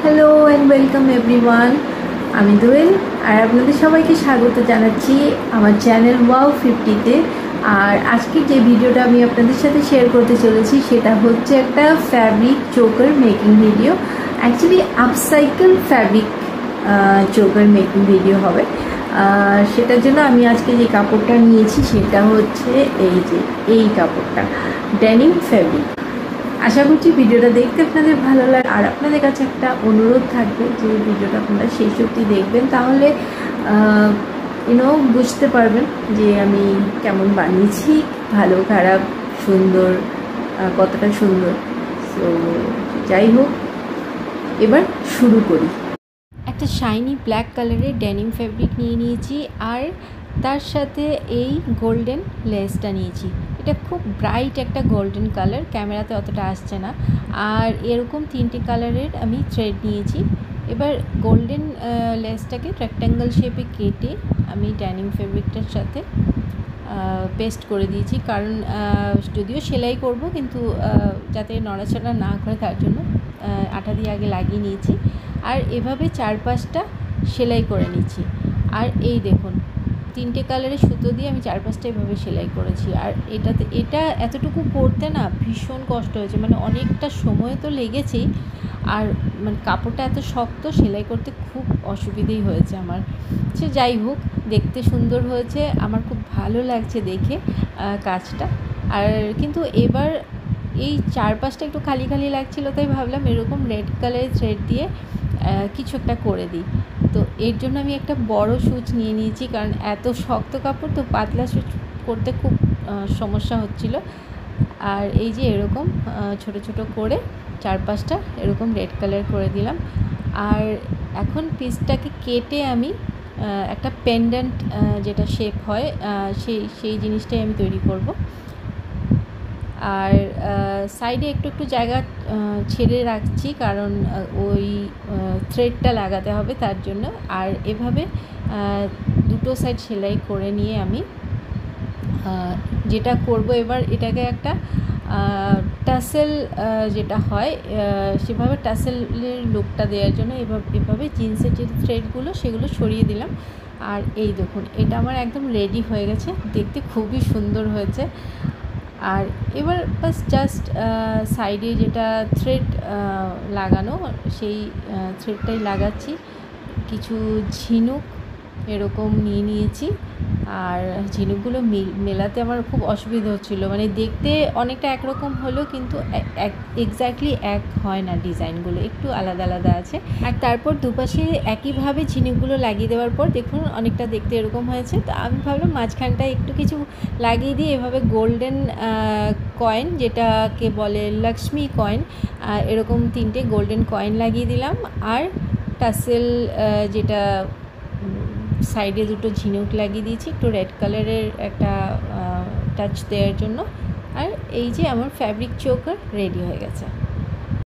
Hello and welcome everyone. আমি দোয়েল আর আপনাদের সবাইকে স্বাগত জানাচ্ছি আমার চ্যানেল ওয়াও 50-তে। আর আজকে যে ভিডিওটা আমি আপনাদের সাথে শেয়ার করতে চলেছি সেটা হচ্ছে একটা fabric choker making video. Actually upcycle fabric choker making video হবে। সেটার জন্য আমি আজকে যে কাপড়টা নিয়েছি সেটা হচ্ছে এই কাপড়টা ডেনিম ফ্যাব্রিক। আশা করছি ভিডিওটা দেখতে আপনাদের ভালো লাগে। আর আপনাদের কাছে একটা অনুরোধ থাকবে যে ভিডিওটা আপনারা শেষ অবধি দেখবেন, তাহলে বুঝতে পারবেন যে আমি কেমন বানিয়েছি, ভালো খারাপ সুন্দর, কতটা সুন্দর। সো যাই হোক, এবার শুরু করি। একটা শাইনি ব্ল্যাক কালারের ডেনিম ফ্যাব্রিক নিয়েছি আর তার সাথে এই গোল্ডেন লেসটা নিয়েছি। এটা খুব ব্রাইট একটা গোল্ডেন কালার, ক্যামেরাতে অতটা আসছে না। আর এরকম 3টে কালারের আমি থ্রেড নিয়েছি। এবার গোল্ডেন লেসটাকে রেক্ট্যাঙ্গেল শেপে কেটে আমি ডেনিম ফ্যাব্রিকটার সাথে পেস্ট করে দিয়েছি, কারণ যদিও সেলাই করব কিন্তু যাতে নড়াচড়া না করে তার জন্য আঠা দিয়ে আগে লাগিয়ে নিয়েছি। আর এভাবে 4-5টা সেলাই করে নিচ্ছি। আর এই দেখুন 3টে কালারের সুতো দিয়ে আমি 4-5টা এভাবে সেলাই করেছি। আর এটা এতটুকু করতে না ভীষণ কষ্ট হয়েছে, মানে অনেকটা সময় তো লেগেছেই। আর মানে কাপড়টা এত শক্ত, সেলাই করতে খুব অসুবিধেই হয়েছে আমার। সে যাই হোক, দেখতে সুন্দর হয়েছে, আমার খুব ভালো লাগছে দেখে কাজটা। আর কিন্তু এবার এই 4-5টা একটু খালি খালি লাগছিলো, তাই ভাবলাম এরকম রেড কালারের থ্রেড দিয়ে কিছু একটা করে দিই। তো এর জন্য আমি একটা বড় সুচ নিয়ে নিয়েছি, কারণ এত শক্ত কাপড় তো পাতলা সুচ করতে খুব সমস্যা হচ্ছিল। আর এই যে এরকম ছোট ছোট করে 4-5টা এরকম রেড কালার করে দিলাম। আর এখন পিসটাকে কেটে আমি একটা পেন্ডেন্ট যেটা শেপ হয় সেই জিনিসটাই আমি তৈরি করব। আর সাইডে একটু জায়গা ছেড়ে রাখছি, কারণ ওই থ্রেডটা লাগাতে হবে তার জন্য। আর এভাবে দুটো সাইড সেলাই করে নিয়ে আমি যেটা করব, এবার এটাকে একটা টাসেল যেটা হয় সেভাবে টাসেলের লুকটা দেওয়ার জন্য এভাবে জিন্সের যে থ্রেডগুলো সেগুলো সরিয়ে দিলাম। আর এই দেখুন, এটা আমার একদম রেডি হয়ে গেছে, দেখতে খুবই সুন্দর হয়েছে। আর এবার বাস জাস্ট সাইডে যেটা থ্রেড লাগানো সেই থ্রেডটাই লাগাচ্ছি। কিছু ঝিনুক এরকম নিয়েছি। আর ঝিনুকগুলো মেলাতে আমার খুব অসুবিধা হচ্ছিলো, মানে দেখতে অনেকটা একরকম হলেও কিন্তু এক্স্যাক্টলি এক হয় না, ডিজাইনগুলো একটু আলাদা আলাদা আছে। আর তারপর দুপাশে একইভাবে ঝিনুকগুলো লাগিয়ে দেওয়ার পর দেখুন অনেকটা দেখতে এরকম হয়েছে। তো আমি ভাবলাম মাঝখানটায় একটু কিছু লাগিয়ে দিয়ে এভাবে গোল্ডেন কয়েন, যেটাকে বলে লক্ষ্মী কয়েন, এরকম 3টে গোল্ডেন কয়েন লাগিয়ে দিলাম। আর টাসেল যেটা সাইডে দুটো ঝিনুক লাগিয়ে দিয়েছি একটু রেড কালারের একটা টাচ দেওয়ার জন্য। আর এই যে আমার ফ্যাব্রিক চোকার রেডি হয়ে গেছে।